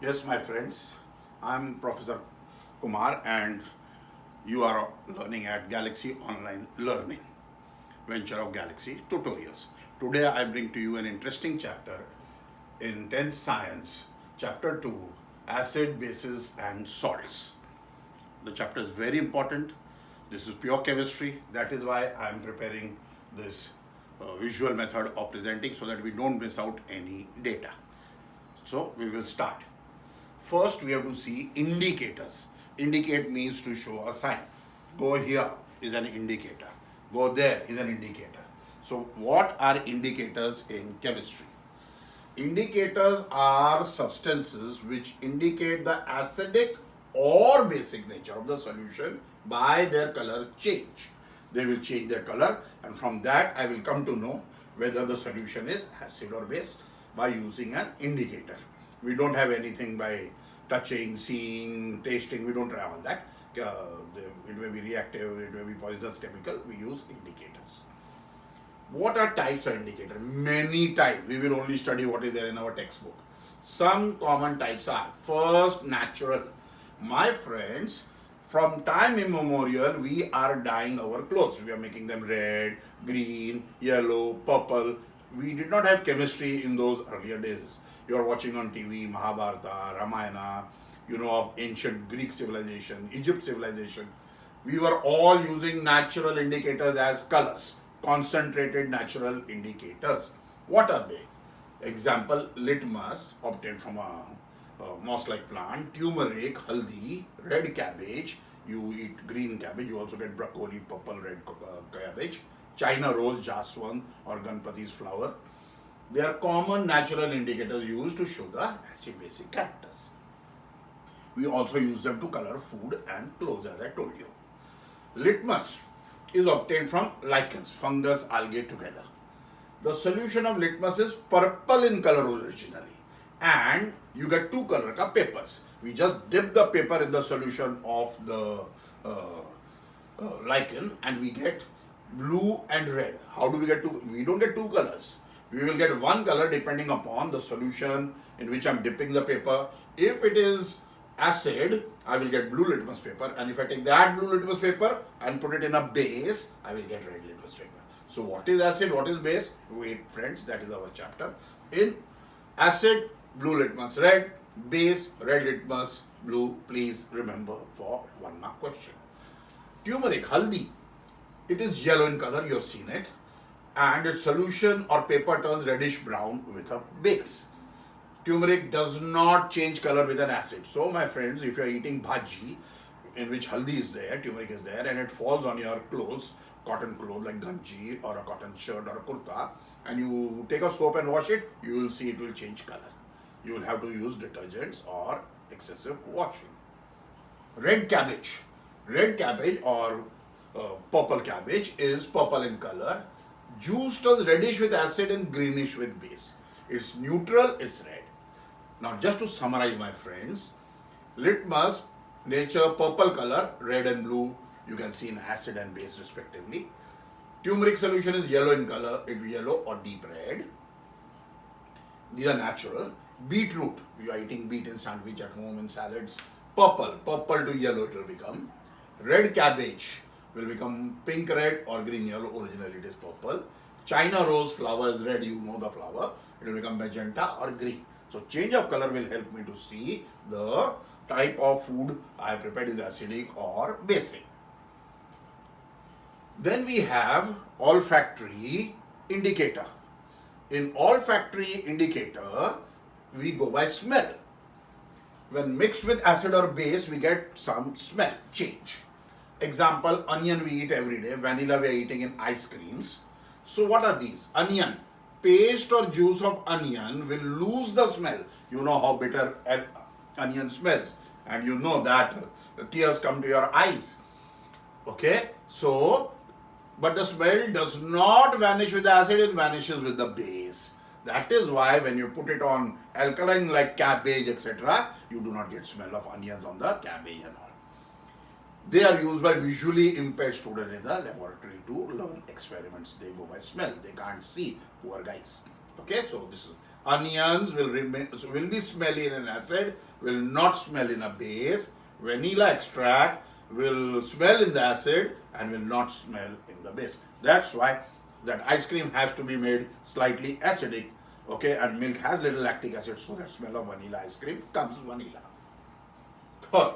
Yes, my friends, I'm Professor Kumar and you are learning at Galaxy Online Learning, venture of Galaxy Tutorials. Today I bring to you an interesting chapter in 10th Science, Chapter 2, Acid, Bases and Salts. The chapter is very important. This is pure chemistry. That is why I am preparing this visual method of presenting so that we don't miss out any data. So we will start. First, we have to see indicators. Indicate means to show a sign. Go here is an indicator. Go there is an indicator. So, what are indicators in chemistry? Indicators are substances which indicate the acidic or basic nature of the solution by their color change. They will change their color, and from that I will come to know whether the solution is acid or base by using an indicator. We don't have anything by touching, seeing, tasting. We don't try all that. It may be reactive, it may be poisonous chemical. We use indicators. What are types of indicator? Many types. We will only study what is there in our textbook. Some common types are: first, natural. My friends, from time immemorial, we are dyeing our clothes. We are making them red, green, yellow, purple. We did not have chemistry in those earlier days. You are watching on TV, Mahabharata, Ramayana, you know of ancient Greek civilization, Egypt civilization. We were all using natural indicators as colors, concentrated natural indicators. What are they? Example, litmus, obtained from a moss-like plant, turmeric, haldi, red cabbage. You eat green cabbage, you also get broccoli, purple, red cabbage, China rose, jaswan, or Ganpati's flower. They are common natural indicators used to show the acid-basic characters. We also use them to color food and clothes, as I told you. Litmus is obtained from lichens, fungus, algae together. The solution of litmus is purple in color originally, and you get two color papers. We just dip the paper in the solution of the lichen and we get blue and red. How do we get two? We don't get two colors. We will get one color depending upon the solution in which I am dipping the paper. If it is acid, I will get blue litmus paper, and if I take that blue litmus paper and put it in a base, I will get red litmus paper. So what is acid, what is base? Wait friends, that is our chapter. In acid, blue litmus red, base, red litmus blue. Please remember for 1 mark question. Turmeric, haldi, it is yellow in color, you have seen it, and its solution or paper turns reddish brown with a base. Turmeric does not change color with an acid. So my friends, if you are eating bhaji in which haldi is there, turmeric is there, and it falls on your clothes, cotton clothes like ganji or a cotton shirt or a kurta, and you take a soap and wash it, you will see it will change color. You will have to use detergents or excessive washing. Red cabbage. Red cabbage or purple cabbage is purple in color. Juice turns reddish with acid and greenish with base. It's neutral, it's red. Now just to summarize my friends, litmus, nature purple color, red and blue, you can see in acid and base respectively. Turmeric solution is yellow in color, it will yellow or deep red. These are natural. Beetroot, you are eating beet in sandwich at home, in salads, purple to yellow it will become. Red cabbage will become pink red or green yellow, originally it is purple. China rose flower is red, you know the flower, it will become magenta or green. So change of color will help me to see the type of food I have prepared is acidic or basic. Then we have olfactory indicator. In olfactory indicator, we go by smell. When mixed with acid or base, we get some smell change. Example, onion we eat every day, vanilla we are eating in ice creams. So what are these? Onion, paste or juice of onion will lose the smell. You know how bitter an onion smells, and you know that tears come to your eyes. Okay, so but the smell does not vanish with the acid, it vanishes with the base. That is why when you put it on alkaline like cabbage, etc., you do not get smell of onions on the cabbage and all. They are used by visually impaired students in the laboratory to learn experiments. They go by smell. They can't see, poor guys. Okay, so this is Onions will be smelly in an acid, will not smell in a base. Vanilla extract will smell in the acid and will not smell in the base. That's why that ice cream has to be made slightly acidic, okay, and milk has little lactic acid, so that smell of vanilla ice cream comes vanilla. Third,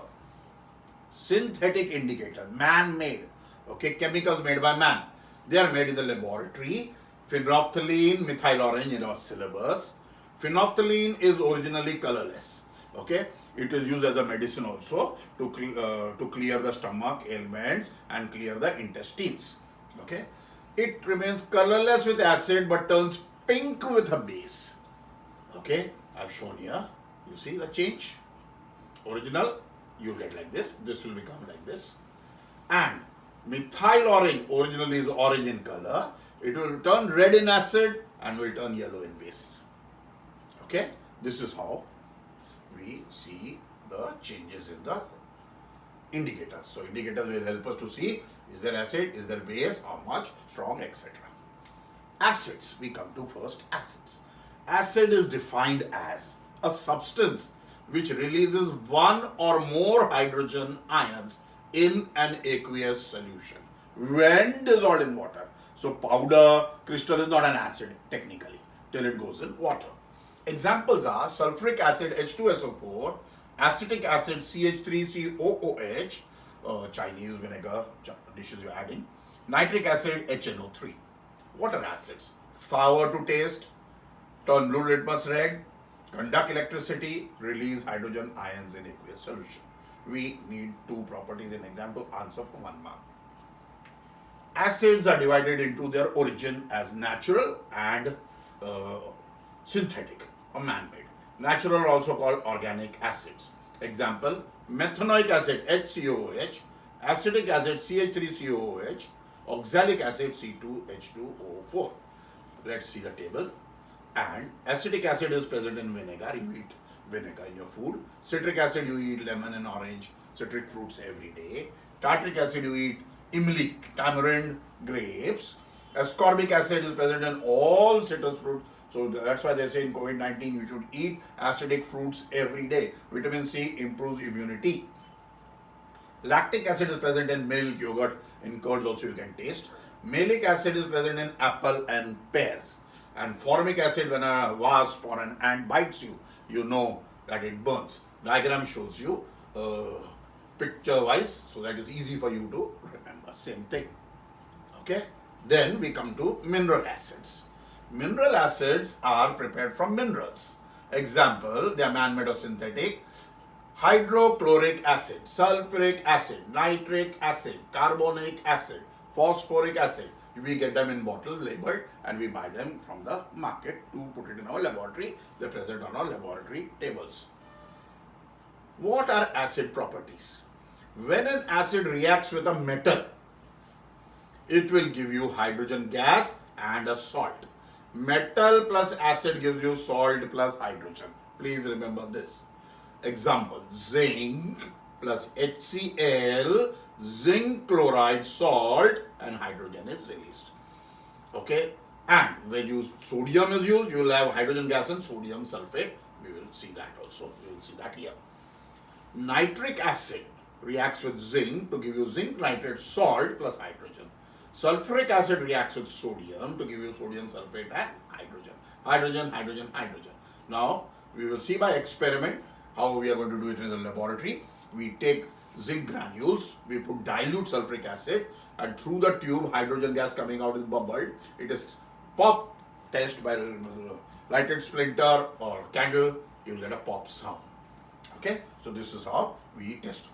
synthetic indicators, man-made, okay, chemicals made by man. They are made in the laboratory. Phenolphthalein, methyl orange in our syllabus. Phenolphthalein is originally colorless, okay. It is used as a medicine also to clear the stomach ailments and clear the intestines, okay. It remains colorless with acid but turns pink with a base, okay. I've shown here. You see the change? Original, you get like this. This will become like this. And methyl orange, originally is orange in color. It will turn red in acid and will turn yellow in base. Okay, this is how we see the changes in the indicators. So indicators will help us to see, is there acid, is there base, how much, strong, etc. Acids, we come to first acids. Acid is defined as a substance which releases one or more hydrogen ions in an aqueous solution when dissolved in water. So powder, crystal is not an acid technically till it goes in water. Examples are sulfuric acid H2SO4, acetic acid CH3COOH, Chinese vinegar dishes you're adding, nitric acid HNO3. Water acids, sour to taste, turn blue litmus red, conduct electricity, release hydrogen ions in aqueous solution. We need two properties in exam to answer for 1 mark. Acids are divided into their origin as natural and synthetic or man-made. Natural are also called organic acids. Example, methanoic acid HCOOH, acetic acid CH3COOH, oxalic acid C2H2O4. Let's see the table. And acetic acid is present in vinegar. You eat vinegar in your food. Citric acid, you eat lemon and orange, citric fruits every day. Tartric acid, you eat imli, tamarind, grapes. Ascorbic acid is present in all citrus fruits. So that's why they say in COVID-19 you should eat acidic fruits every day. Vitamin C improves immunity. Lactic acid is present in milk, yogurt, in curds also you can taste. Malic acid is present in apple and pears. And formic acid, when a wasp or an ant bites you, you know that it burns. Diagram shows you picture wise, so that is easy for you to remember. Same thing. Okay. Then we come to mineral acids. Mineral acids are prepared from minerals. Example, they are man-made or synthetic. Hydrochloric acid, sulfuric acid, nitric acid, carbonic acid, phosphoric acid. We get them in bottles labeled and we buy them from the market to put it in our laboratory. They are present on our laboratory tables. What are acid properties? When an acid reacts with a metal, it will give you hydrogen gas and a salt. Metal plus acid gives you salt plus hydrogen. Please remember this. Example, zinc plus HCl, zinc chloride, salt, and hydrogen is released. Okay, and when sodium is used, you will have hydrogen gas and sodium sulfate. We will see that also. We will see that here. Nitric acid reacts with zinc to give you zinc nitrate, salt plus hydrogen. Sulfuric acid reacts with sodium to give you sodium sulfate and hydrogen. Hydrogen, hydrogen, hydrogen. Now, we will see by experiment how we are going to do it in the laboratory. We take zinc granules, we put dilute sulfuric acid, and through the tube, hydrogen gas coming out is bubbled. It is pop test by lighted splinter or candle, you will get a pop sound. Okay, so this is how we test.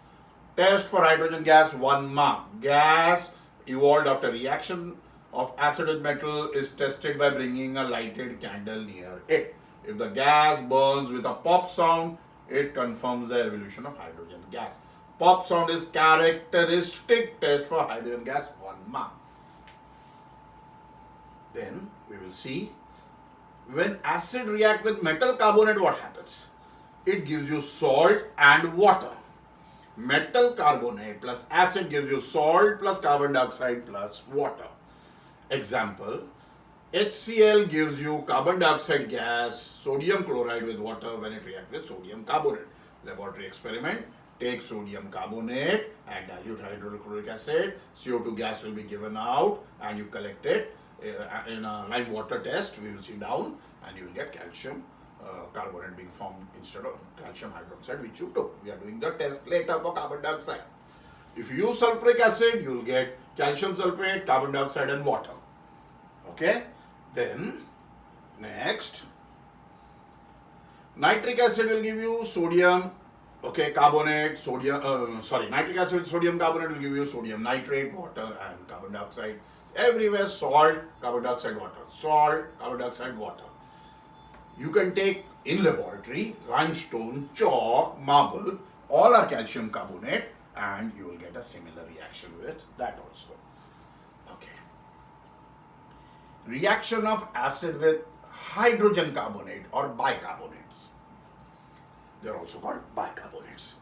Test for hydrogen gas, 1 mark. Gas evolved after reaction of acid with metal is tested by bringing a lighted candle near it. If the gas burns with a pop sound, it confirms the evolution of hydrogen gas. Pop sound is characteristic test for hydrogen gas, 1 mark. Then we will see when acid react with metal carbonate, what happens? It gives you salt and water. Metal carbonate plus acid gives you salt plus carbon dioxide plus water. Example, HCl gives you carbon dioxide gas, sodium chloride with water when it reacts with sodium carbonate. Laboratory experiment, take sodium carbonate and dilute hydrochloric acid, CO2 gas will be given out and you collect it in a lime water test, we will see down, and you will get calcium carbonate being formed instead of calcium hydroxide which you took. We are doing the test later for carbon dioxide. If you use sulfuric acid, you will get calcium sulfate, carbon dioxide and water. Okay? Then, next, nitric acid will give you sodium, okay, carbonate, nitric acid with sodium carbonate will give you sodium nitrate, water and carbon dioxide. Everywhere salt, carbon dioxide, water, salt, carbon dioxide, water. You can take in laboratory limestone, chalk, marble, all are calcium carbonate and you will get a similar reaction with that also. Okay. Reaction of acid with hydrogen carbonate or bicarbonates. They are also called bicarbonates.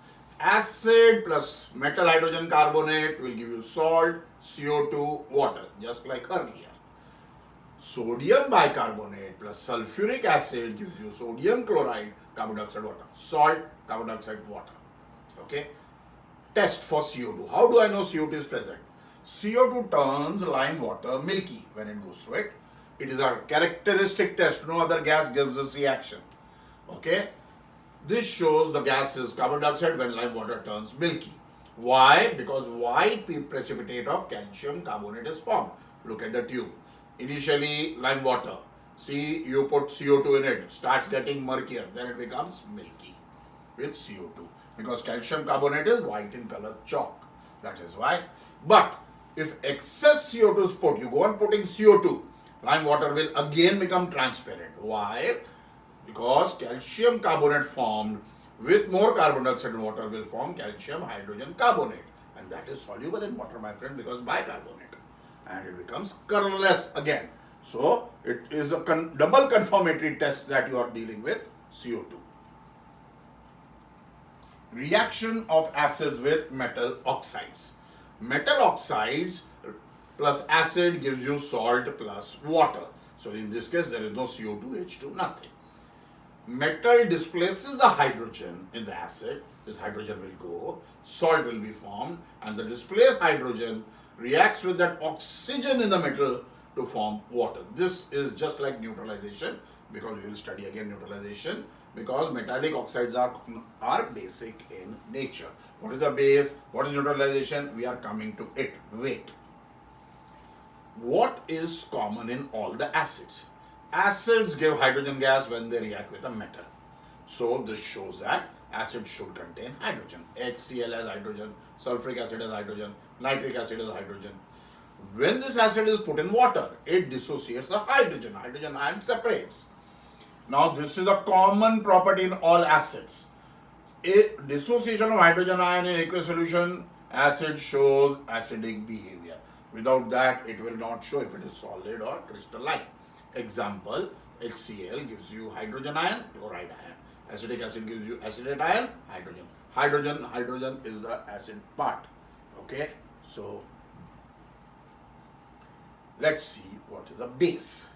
Acid plus metal hydrogen carbonate will give you salt, CO2, water, just like earlier. Sodium bicarbonate plus sulfuric acid gives you sodium chloride, carbon dioxide, water, salt, carbon dioxide, water. Okay. Test for CO2. How do I know CO2 is present? CO2 turns lime water milky when it goes through it. It is a characteristic test. No other gas gives this reaction. Okay. This shows the gas is carbon dioxide when lime water turns milky. Why? Because white precipitate of calcium carbonate is formed. Look at the tube. Initially lime water. See, you put CO2 in it. Starts getting murkier. Then it becomes milky with CO2. Because calcium carbonate is white in color chalk. That is why. But if excess CO2 is put, you go on putting CO2, lime water will again become transparent. Why? Because calcium carbonate formed with more carbon dioxide and water will form calcium hydrogen carbonate. And that is soluble in water, my friend, because bicarbonate. And it becomes colorless again. So, it is a double confirmatory test that you are dealing with CO2. Reaction of acids with metal oxides. Metal oxides plus acid gives you salt plus water. So, in this case, there is no CO2, H2, nothing. Metal displaces the hydrogen in the acid. This hydrogen will go, salt will be formed, and the displaced hydrogen reacts with that oxygen in the metal to form water. This is just like neutralization, because we will study again neutralization, because metallic oxides are basic in nature. What is the base? What is neutralization? We are coming to it. Wait. What is common in all the acids? Acids give hydrogen gas when they react with a metal. So this shows that acid should contain hydrogen. HCl has hydrogen, sulfuric acid has hydrogen, nitric acid has hydrogen. When this acid is put in water, it dissociates the hydrogen. Hydrogen ion separates. Now this is a common property in all acids. A dissociation of hydrogen ion in aqueous solution, acid shows acidic behavior. Without that, it will not show if it is solid or crystalline. Example, HCl gives you hydrogen ion, chloride ion. Acetic acid gives you acetate ion, hydrogen. Hydrogen is the acid part. Okay, so let's see what is a base.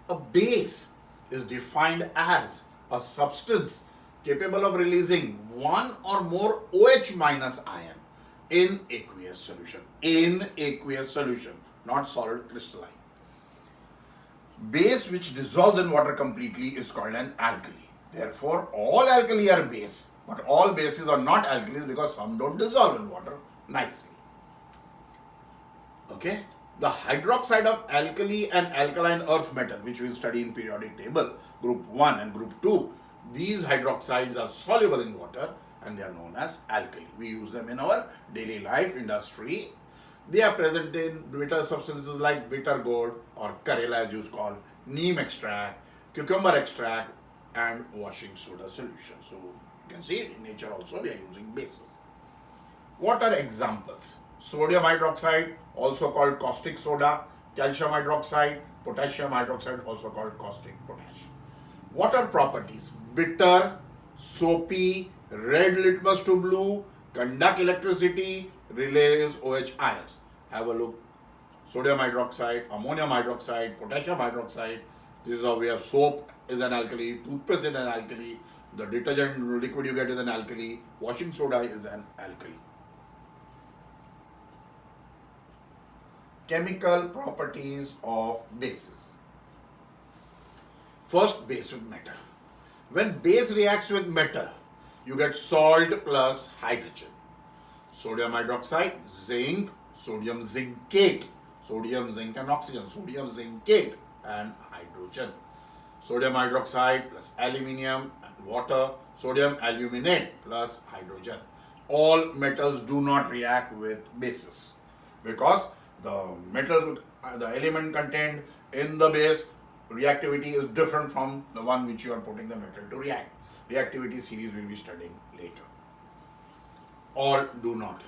A base is defined as a substance capable of releasing one or more OH minus ion in aqueous solution. In aqueous solution, not solid crystalline. Base which dissolves in water completely is called an alkali. Therefore, all alkali are base, but all bases are not alkalis because some don't dissolve in water nicely. Okay? The hydroxide of alkali and alkaline earth metal, which we will study in periodic table, group 1 and group 2, these hydroxides are soluble in water and they are known as alkali. We use them in our daily life, industry. They are present in bitter substances like bitter gourd or karela as you call, neem extract, cucumber extract and washing soda solution. So you can see in nature also we are using bases. What are examples? Sodium hydroxide, also called caustic soda, calcium hydroxide, potassium hydroxide, also called caustic potash. What are properties? Bitter, soapy, red litmus to blue, conduct electricity, relays OH ions. Have a look sodium hydroxide, ammonium hydroxide, potassium hydroxide. This is how we have soap is an alkali, toothpaste is an alkali, the detergent liquid you get is an alkali, washing soda is an alkali. Chemical properties of bases. First, base with metal. When base reacts with metal, you get salt plus hydrogen. Sodium hydroxide, zinc, sodium zincate, sodium, zinc and oxygen, sodium zincate and hydrogen. Sodium hydroxide plus aluminium and water, sodium aluminate plus hydrogen. All metals do not react with bases because the metal, the element contained in the base reactivity is different from the one which you are putting the metal to react. Reactivity series we will be studying later. All do not.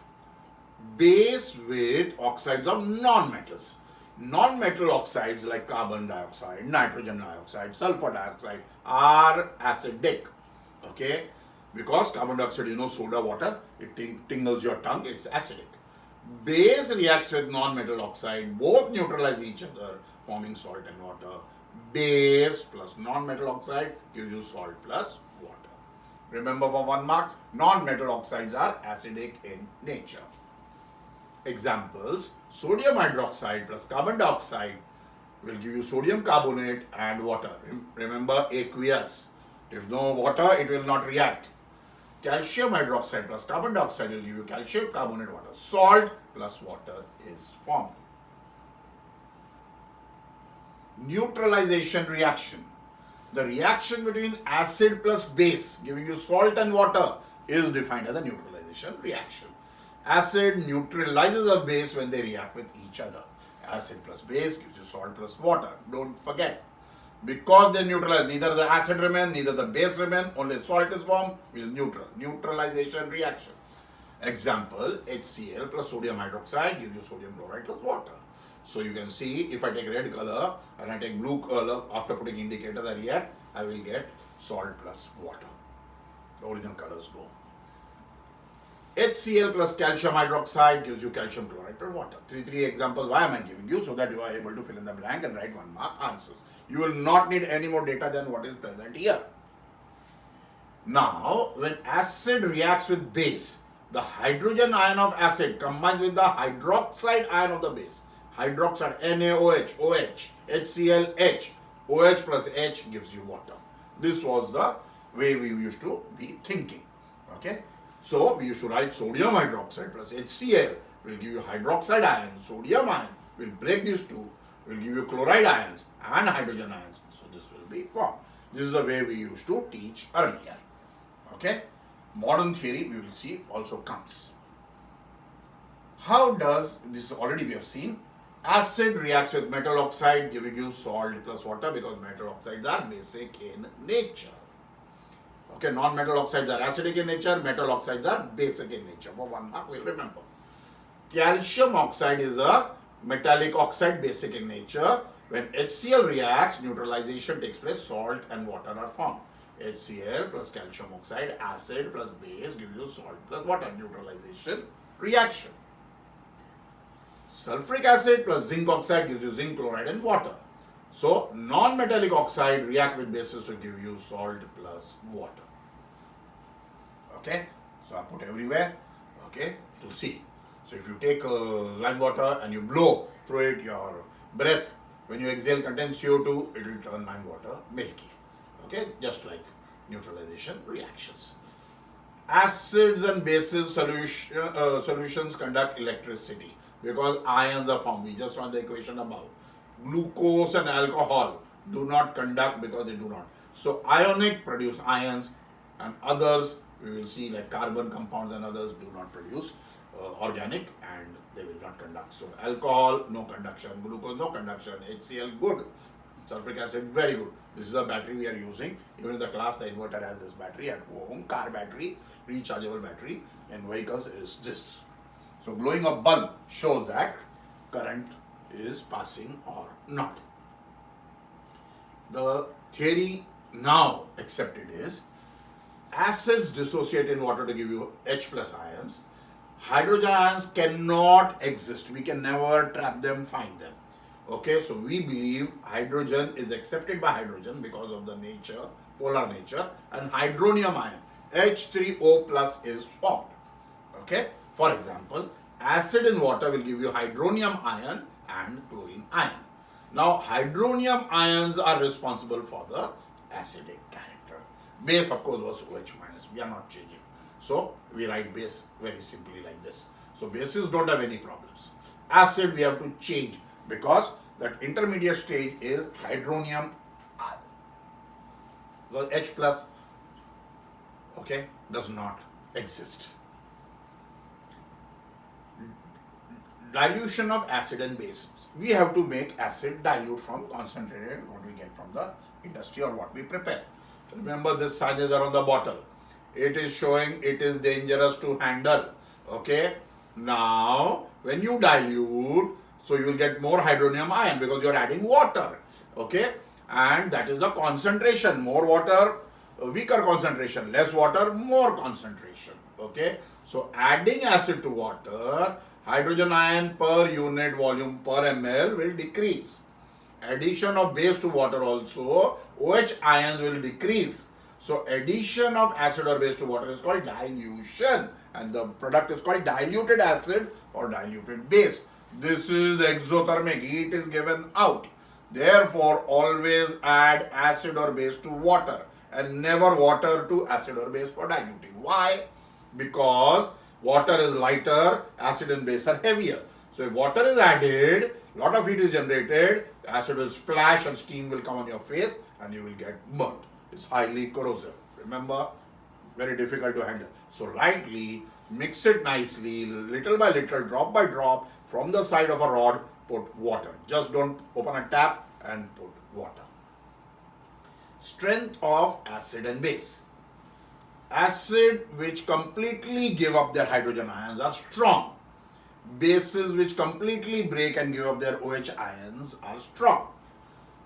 Base with oxides of non-metals. Non-metal oxides like carbon dioxide, nitrogen dioxide, sulfur dioxide are acidic. Okay? Because carbon dioxide, you know, soda water, it tingles your tongue, it's acidic. Base reacts with non-metal oxide, both neutralize each other, forming salt and water. Base plus non-metal oxide gives you salt plus water. Remember, for 1 mark, non-metal oxides are acidic in nature. Examples: sodium hydroxide plus carbon dioxide will give you sodium carbonate and water. Remember, aqueous. If no water, it will not react. Calcium hydroxide plus carbon dioxide will give you calcium carbonate water. Salt plus water is formed. Neutralization reaction. The reaction between acid plus base giving you salt and water is defined as a neutralization reaction. Acid neutralizes a base when they react with each other. Acid plus base gives you salt plus water. Don't forget. Because they neutralize, neither the acid remains, neither the base remains, only salt is formed, which is neutral. Neutralization reaction. Example, HCl plus sodium hydroxide gives you sodium chloride plus water. So you can see, if I take red color and I take blue color, after putting indicators I react, I will get salt plus water. The original colors go. HCl plus calcium hydroxide gives you calcium chloride plus water. Three examples. Why am I giving you? So that you are able to fill in the blank and write 1 mark answers. You will not need any more data than what is present here. Now, when acid reacts with base, the hydrogen ion of acid combines with the hydroxide ion of the base. Hydroxide, NaOH, OH, HClH, OH plus H gives you water. This was the way we used to be thinking. Okay. So, we used to write sodium hydroxide plus HCl will give you hydroxide ion. Sodium ion will break these two, will give you chloride ions and hydrogen ions. So, this will be formed. This is the way we used to teach earlier. Okay. Modern theory we will see also comes. How does, this already we have seen, acid reacts with metal oxide giving you salt plus water because metal oxides are basic in nature. Okay, non-metal oxides are acidic in nature, metal oxides are basic in nature. For 1 mark, we'll remember. Calcium oxide is a metallic oxide, basic in nature. When HCl reacts, neutralization takes place, salt and water are formed. HCl plus calcium oxide, acid plus base gives you salt plus water, neutralization reaction. Sulfuric acid plus zinc oxide gives you zinc chloride and water. So, non-metallic oxide react with bases to give you salt plus water. Okay, so I put everywhere, okay, to see. So, if you take lime water and you blow through it, your breath, when you exhale, contains CO2, it will turn lime water milky. Okay, just like neutralization reactions. Acids and bases solutions conduct electricity because ions are formed. We just saw the equation above. Glucose and alcohol do not conduct because they do not. So ionic produce ions, and others we will see like carbon compounds and others do not produce organic and they will not conduct. So alcohol, no conduction. Glucose, no conduction. HCl, good. Sulfuric acid, very good. This is a battery we are using. Even in the class, the inverter has this battery at home. Car battery, rechargeable battery. In vehicles is this. So glowing a bulb shows that current is passing or not. The theory now accepted is acids dissociate in water to give you H plus ions. hydrogen ions cannot exist. We can never trap them, find them. Okay, so we believe hydrogen is accepted by hydrogen because of the nature, polar nature, and hydronium ion, H3O plus is formed. Okay, for example, acid in water will give you hydronium ion and chlorine ion. Now, hydronium ions are responsible for the acidic character. Base, of course, was OH minus. We are not changing. So, we write base very simply like this. So, bases don't have any problems. Acid, we have to change because that intermediate stage is hydronium ion. Because H plus, okay, does not exist. Dilution of acid and bases. We have to make acid dilute from concentrated, what we get from the industry or what we prepare. Remember, this signs are on the bottle. It is showing it is dangerous to handle. Okay. Now, when you dilute, so you will get more hydronium ion because you are adding water. Okay. And that is the concentration. More water, weaker concentration. Less water, more concentration. Okay. So, adding acid to water, hydrogen ion per unit volume per ml will decrease. Addition of base to water also, OH ions will decrease. So addition of acid or base to water is called dilution, and the product is called diluted acid or diluted base. This is exothermic, heat is given out. Therefore, always add acid or base to water and never water to acid or base for diluting. Why? Because water is lighter, acid and base are heavier. So if water is added, lot of heat is generated, acid will splash and steam will come on your face and you will get burnt. It's highly corrosive. Remember, very difficult to handle. So lightly, mix it nicely, little by little, drop by drop, from the side of a rod, put water. Just don't open a tap and put water. Strength of acid and base. Acid which completely give up their hydrogen ions are strong. Bases which completely break and give up their OH ions are strong.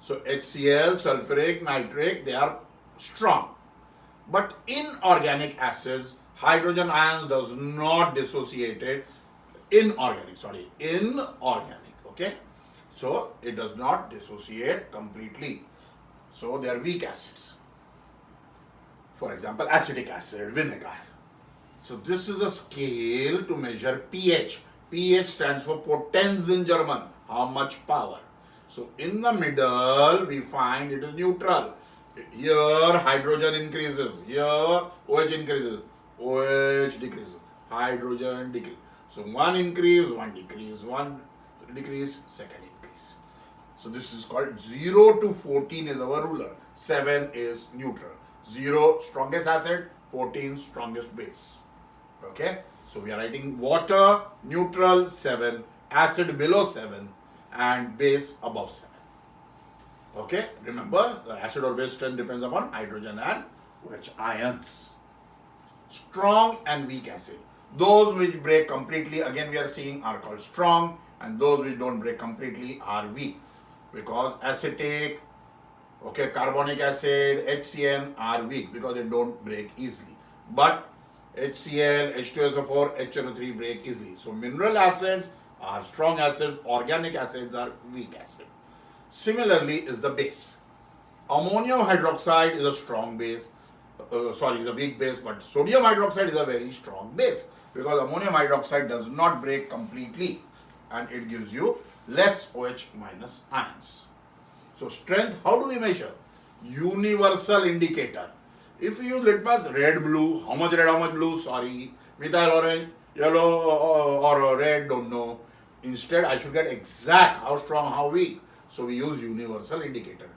So HCl, sulfuric, nitric, they are strong. But inorganic acids, hydrogen ions does not dissociate it. Inorganic, okay? So it does not dissociate completely. So they are weak acids. For example, acetic acid, vinegar. So this is a scale to measure pH. pH stands for Potenz in German, how much power. So in the middle, we find it is neutral. Here hydrogen increases, here OH increases, OH decreases, hydrogen decreases. So one increase, one decrease, one decrease, second increase. So this is called 0 to 14 is our ruler. 7 is neutral. 0 strongest acid, 14 strongest base. Okay. So we are writing water, neutral 7, acid below 7 and base above 7. Okay. Remember, the acid or base strength depends upon hydrogen and OH ions. Strong and weak acid. Those which break completely, again we are seeing, are called strong, and those which don't break completely are weak. Because acetic, okay, carbonic acid, HCN are weak because they don't break easily. But HCl, H2SO4, HNO3 break easily. So mineral acids are strong acids, organic acids are weak acid. Similarly is the base. Ammonium hydroxide is a strong base, is a weak base, but sodium hydroxide is a very strong base because ammonium hydroxide does not break completely and it gives you less OH minus ions. So strength, how do we measure? Universal indicator. If you use litmus, red, blue, how much red, how much blue, sorry, methyl orange, yellow or red, don't know. Instead, I should get exact, how strong, how weak. So we use universal indicator.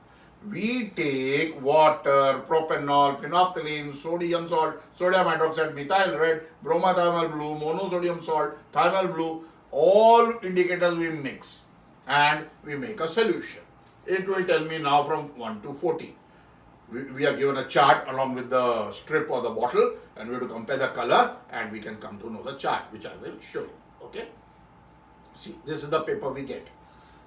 We take water, propanol, phenolphthalein, sodium salt, sodium hydroxide, methyl red, bromothiamyl blue, monosodium salt, thiamyl blue, all indicators we mix and we make a solution. It will tell me now from 1 to 14. We are given a chart along with the strip or the bottle and we have to compare the color and we can come to know the chart, which I will show you. Okay. See, this is the paper we get.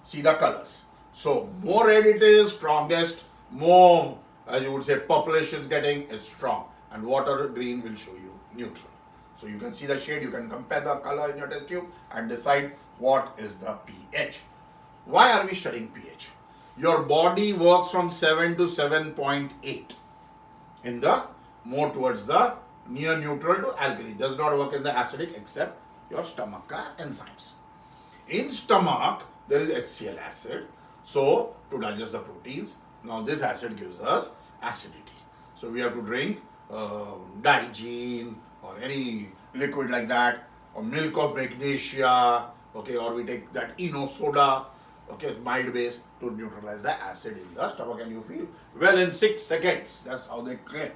See the colors. So, more red it is, strongest, more, as you would say, purplish it's getting, it's strong. And water green will show you neutral. So you can see the shade, you can compare the color in your test tube and decide what is the pH. Why are we studying pH? Your body works from 7 to 7.8 in the more towards the near neutral to alkali. It does not work in the acidic except your stomach enzymes. In stomach, there is HCl acid. So to digest the proteins, now this acid gives us acidity. So we have to drink Digene or any liquid like that, or milk of magnesia, okay, or we take that Eno soda, okay, mild base to neutralize the acid in the stomach, and you feel well in 6 seconds. That's how they claim.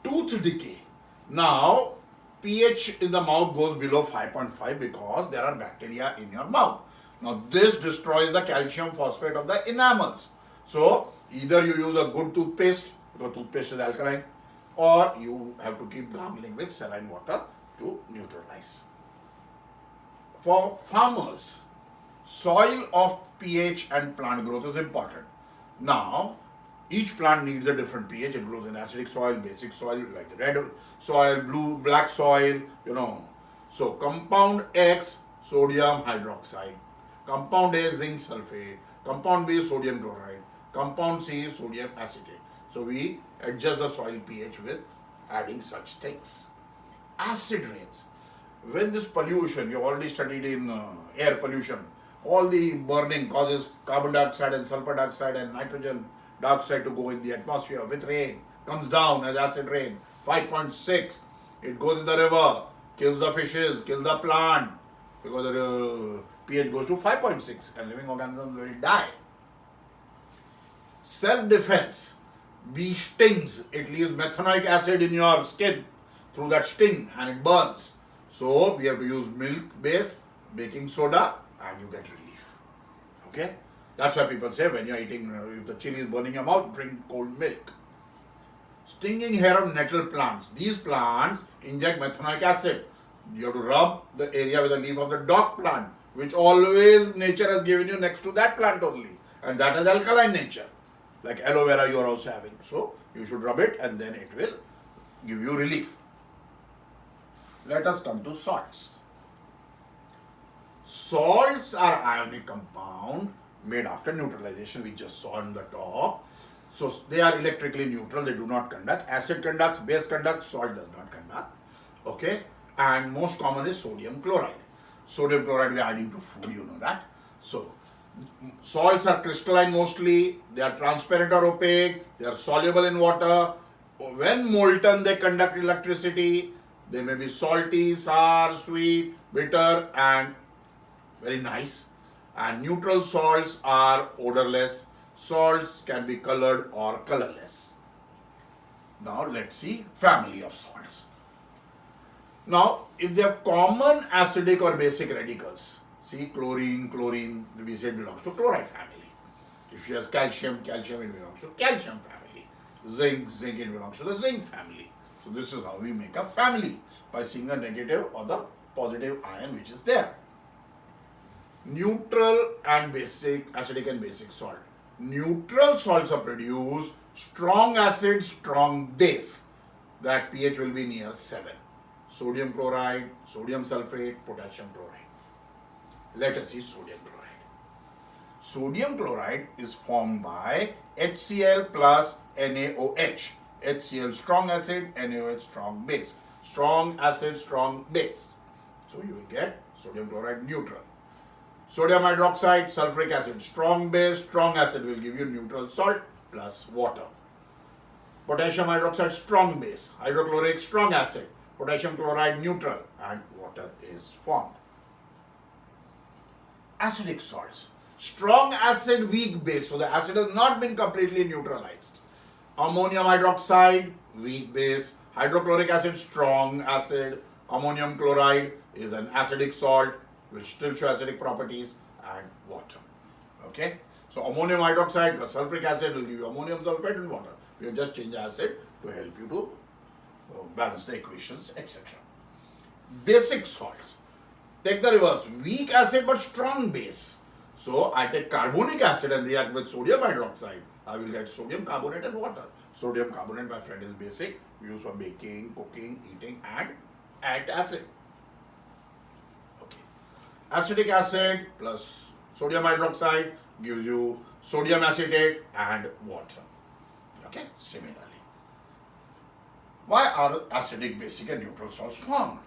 Tooth decay. Now, pH in the mouth goes below 5.5 because there are bacteria in your mouth. Now, this destroys the calcium phosphate of the enamels. So, either you use a good toothpaste, because toothpaste is alkaline, or you have to keep gargling with saline water to neutralize. For farmers, soil of pH and plant growth is important. Now, each plant needs a different pH. It grows in acidic soil, basic soil, like the red soil, blue, black soil, So, compound X, sodium hydroxide. Compound A, zinc sulfate. Compound B, sodium chloride. Compound C, sodium acetate. So, we adjust the soil pH with adding such things. Acid rains. When this pollution, you have already studied in air pollution, all the burning causes carbon dioxide and sulfur dioxide and nitrogen dioxide to go in the atmosphere with rain, comes down as acid rain, 5.6, it goes in the river, kills the fishes, kills the plant, because the pH goes to 5.6 and living organisms will die. Self-defense, bee stings, it leaves methanoic acid in your skin through that sting and it burns. So we have to use milk base, baking soda, and you get relief. Okay? That's why people say when you're eating, if the chili is burning your mouth, drink cold milk. Stinging hair of nettle plants. These plants inject methanoic acid. You have to rub the area with the leaf of the dock plant, which always nature has given you next to that plant only. And that is alkaline nature. Like aloe vera you are also having. So you should rub it and then it will give you relief. Let us come to salts. Salts are ionic compound made after neutralization, we just saw on the top. So they are electrically neutral, they do not conduct. Acid conducts, base conducts, salt does not conduct. Okay? And most common is sodium chloride. Sodium chloride we are adding to food, you know that. So salts are crystalline mostly, they are transparent or opaque, they are soluble in water. When molten, they conduct electricity. They may be salty, sour, sweet, bitter, and very nice. And neutral salts are odorless. Salts can be colored or colorless. Now let's see family of salts. Now, if they have common acidic or basic radicals, see chlorine, we say it belongs to chloride family. If you have calcium, it belongs to calcium family. Zinc, it belongs to the zinc family. So this is how we make a family, by seeing the negative or the positive ion which is there. Neutral and basic, acidic and basic salt. Neutral salts are produced strong acid, strong base. That pH will be near 7. Sodium chloride, sodium sulfate, potassium chloride. Let us see sodium chloride. Sodium chloride is formed by HCl plus NaOH. HCl strong acid, NaOH strong base. Strong acid, strong base. So you will get sodium chloride neutral. Sodium hydroxide, sulfuric acid, strong base, strong acid will give you neutral salt plus water. Potassium hydroxide, strong base. Hydrochloric, strong acid. Potassium chloride, neutral, and water is formed. Acidic salts. Strong acid, weak base. So the acid has not been completely neutralized. Ammonium hydroxide, weak base. Hydrochloric acid, strong acid. Ammonium chloride is an acidic salt which still show acidic properties, and water. Okay? So ammonium hydroxide plus sulfuric acid will give you ammonium sulfate and water. We have just changed the acid to help you to balance the equations, etc. Basic salts. Take the reverse. Weak acid but strong base. So I take carbonic acid and react with sodium hydroxide. I will get sodium carbonate and water. Sodium carbonate, my friend, is basic. We use for baking, cooking, eating, and add acid. Okay. Acetic acid plus sodium hydroxide gives you sodium acetate and water. Okay. Similarly, why are acidic, basic, and neutral salts formed?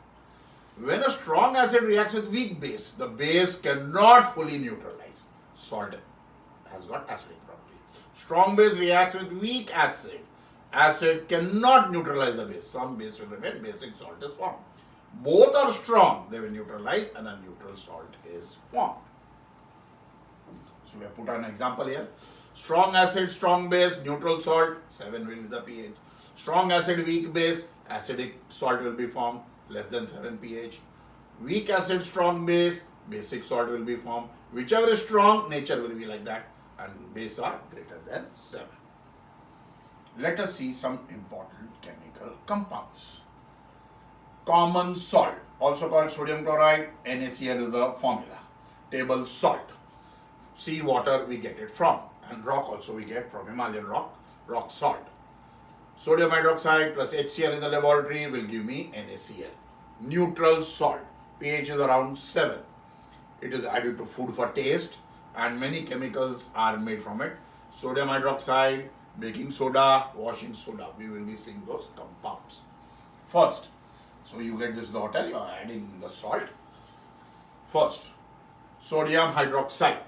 When a strong acid reacts with weak base, the base cannot fully neutralize. Salt has got acidic property. Strong base reacts with weak acid. Acid cannot neutralize the base. Some base will remain, basic salt is formed. Both are strong, they will neutralize, and a neutral salt is formed. So we have put an example here. Strong acid, strong base, neutral salt, 7 will be the pH. Strong acid, weak base, acidic salt will be formed, less than 7 pH. Weak acid, strong base, basic salt will be formed. Whichever is strong, nature will be like that, and base are greater than 7. Let us see some important chemical compounds. Common salt, also called sodium chloride, NaCl is the formula. Table salt. Sea water we get it from, and rock also we get from Himalayan rock salt. Sodium hydroxide plus HCl in the laboratory will give me NaCl. Neutral salt, pH is around 7. It is added to food for taste, and many chemicals are made from it. Sodium hydroxide, baking soda, washing soda, we will be seeing those compounds. First, so you get this in the hotel, you are adding the salt. First, sodium hydroxide.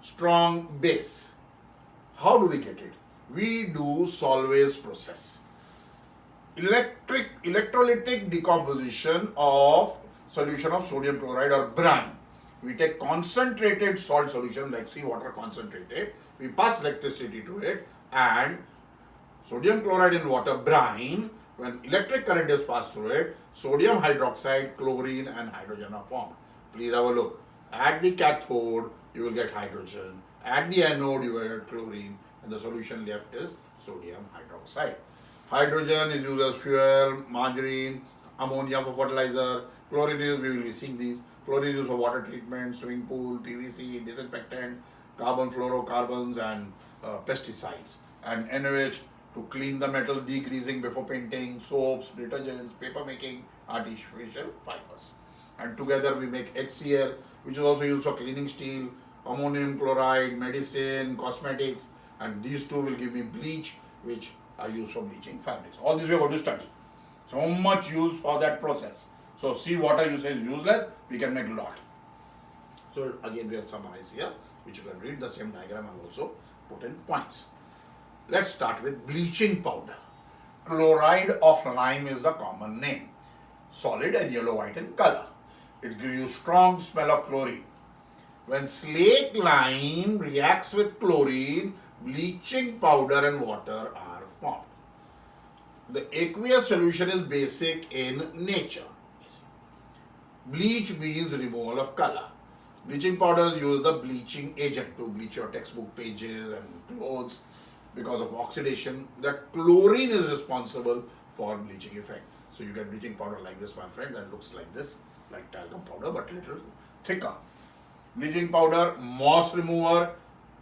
Strong base. How do we get it? We do Solvay's process. Electrolytic decomposition of solution of sodium chloride or brine. We take concentrated salt solution like seawater concentrated, we pass electricity to it, and sodium chloride in water, brine, when electric current is passed through it, sodium hydroxide, chlorine and hydrogen are formed. Please have a look. At the cathode, you will get hydrogen. At the anode, you will get chlorine, and the solution left is sodium hydroxide. Hydrogen is used as fuel, margarine, ammonia for fertilizer. Chlorine is, we will be seeing these. Chlorine is used for water treatment, swimming pool, PVC, disinfectant, carbon fluorocarbons, and pesticides. And NaOH to clean the metal, degreasing before painting, soaps, detergents, paper making, artificial fibers. And together we make HCl, which is also used for cleaning steel, ammonium chloride, medicine, cosmetics, and these two will give me bleach, which are used for bleaching fabrics. All this we are going to study. So much use for that process. So seawater usage is useless, we can make a lot. So again we have summarized here, which you can read the same diagram and also put in points. Let's start with bleaching powder. Chloride of lime is the common name. Solid and yellow-white in color. It gives you strong smell of chlorine. When slaked lime reacts with chlorine, bleaching powder and water are formed. The aqueous solution is basic in nature. Bleach means removal of color. Bleaching powders use the bleaching agent to bleach your textbook pages and clothes because of oxidation. That chlorine is responsible for bleaching effect. So you get bleaching powder like this, my friend, that looks like this, like talcum powder but little thicker. Bleaching powder, moss remover,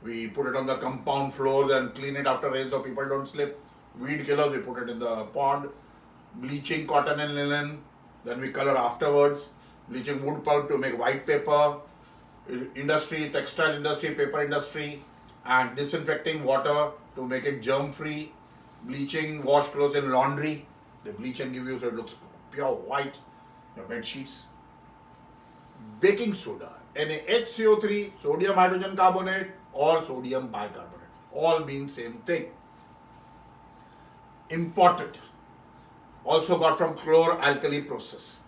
we put it on the compound floor, then clean it after rain so people don't slip. Weed killers, we put it in the pond. Bleaching cotton and linen, then we color afterwards. Bleaching wood pulp to make white paper. Industry, textile industry, paper industry, and disinfecting water to make it germ free. Bleaching wash clothes in laundry. They bleach and give you so it looks pure white. Your bed sheets. Baking soda, NaHCO3, sodium hydrogen carbonate or sodium bicarbonate. All mean same thing. Imported. Also got from chlor-alkali process.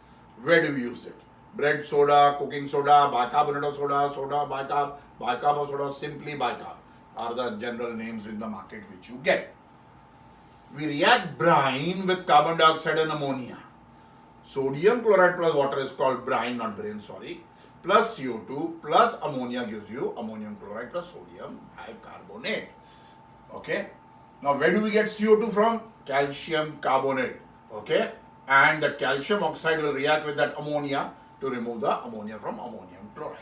Where do we use it? Bread soda, cooking soda, bicarbonate of soda, soda bicarb, bicarb of soda, simply bicarb are the general names in the market which you get. We react brine with carbon dioxide and ammonia. Sodium chloride plus water is called brine, not brain, sorry. Plus CO2 plus ammonia gives you ammonium chloride plus sodium bicarbonate. Okay. Now where do we get CO2 from? Calcium carbonate. Okay. And the calcium oxide will react with that ammonia to remove the ammonia from ammonium chloride.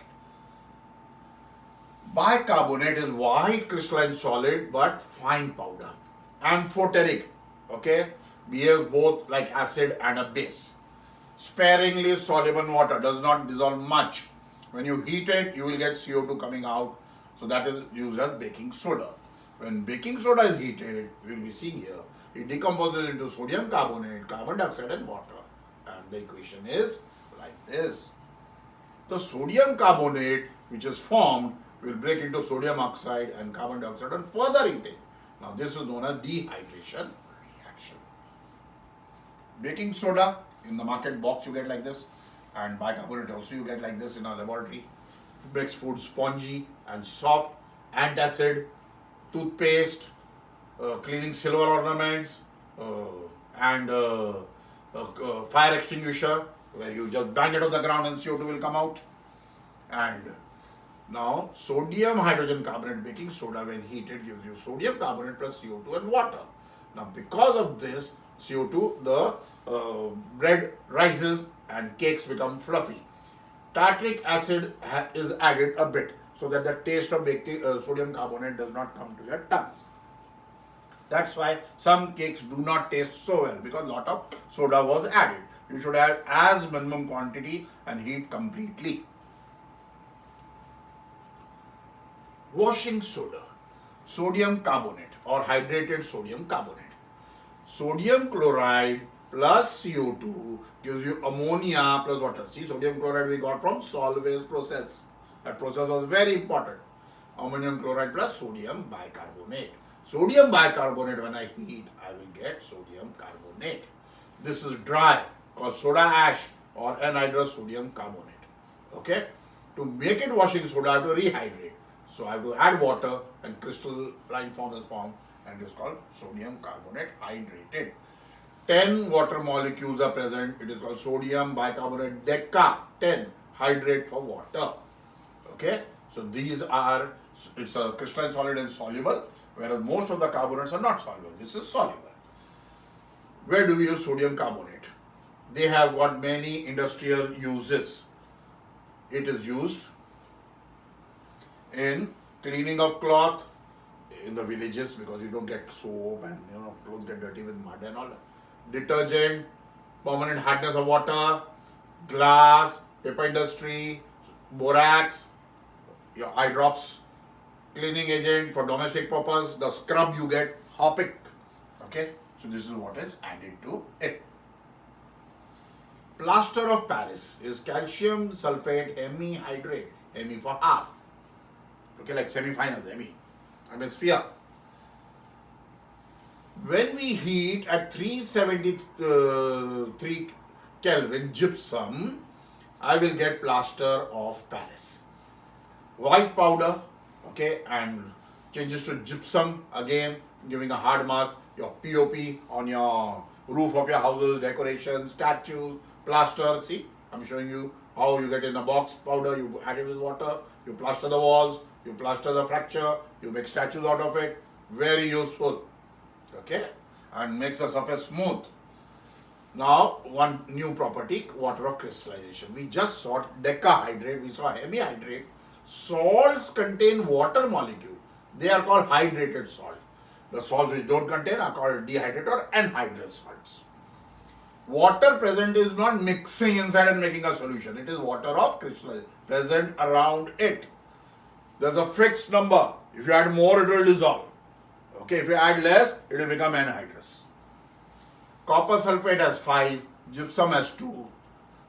Bicarbonate is white crystalline solid but fine powder. Amphoteric, okay, behaves both like acid and a base. Sparingly soluble in water, does not dissolve much. When you heat it, you will get CO2 coming out. So that is used as baking soda. When baking soda is heated, we will be seeing here, it decomposes into sodium carbonate, carbon dioxide and water. And the equation is like this. The sodium carbonate which is formed will break into sodium oxide and carbon dioxide on further heating. Now this is known as dehydration reaction. Baking soda in the market box you get like this, and bicarbonate also you get like this in our laboratory. It makes food spongy and soft, antacid, toothpaste, cleaning silver ornaments, and fire extinguisher, where you just bang it on the ground and CO2 will come out. And now sodium hydrogen carbonate baking soda when heated gives you sodium carbonate plus CO2 and water. Now because of this CO2, the bread rises and cakes become fluffy. Tartaric acid is added a bit so that the taste of baking sodium carbonate does not come to your tongues. That's why some cakes do not taste so well, because a lot of soda was added. You should add as minimum quantity and heat completely. Washing soda, sodium carbonate or hydrated sodium carbonate. Sodium chloride plus CO2 gives you ammonia plus water. See, sodium chloride we got from Solvay's process. That process was very important. Ammonium chloride plus sodium bicarbonate. Sodium bicarbonate, when I heat, I will get sodium carbonate. This is dry, called soda ash or anhydrous sodium carbonate. Okay? To make it washing soda, I have to rehydrate. So I have to add water and crystalline form is formed, and it is called sodium carbonate hydrated. 10 water molecules are present. It is called sodium bicarbonate deca 10 hydrate for water. Okay? So these are, it's a crystalline solid and soluble, whereas most of the carbonates are not soluble. This is soluble. Where do we use sodium carbonate? They have got many industrial uses. It is used in cleaning of cloth in the villages, because you don't get soap and clothes get dirty with mud and all that. Detergent, permanent hardness of water, glass, paper industry, borax, your eye drops, cleaning agent for domestic purpose, the scrub you get, Hopic. Okay, so this is what is added to it. Plaster of Paris is calcium sulfate hemihydrate, hemi for half. Okay, like semi-final, sphere. When we heat at 373 Kelvin gypsum, I will get plaster of Paris. White powder, okay, and changes to gypsum, again giving a hard mass, your POP on your roof of your houses, decorations, statues, plaster. See, I'm showing you how you get in a box powder, you add it with water, you plaster the walls, you plaster the fracture, you make statues out of it. Very useful, okay, and makes the surface smooth. Now, one new property, water of crystallization. We just saw decahydrate, we saw hemihydrate. Salts contain water molecule. They are called hydrated salt. The salts which don't contain are called dehydrated or anhydrous salts. Water present is not mixing inside and making a solution. It is water of crystallization present around it. There's a fixed number. If you add more, it will dissolve. Okay, if you add less, it will become anhydrous. Copper sulfate has 5, gypsum has 2.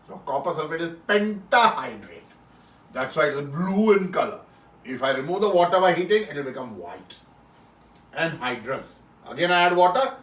So copper sulfate is pentahydrate. That's why it's blue in color. If I remove the water by heating, it will become white. Anhydrous. Again I add water,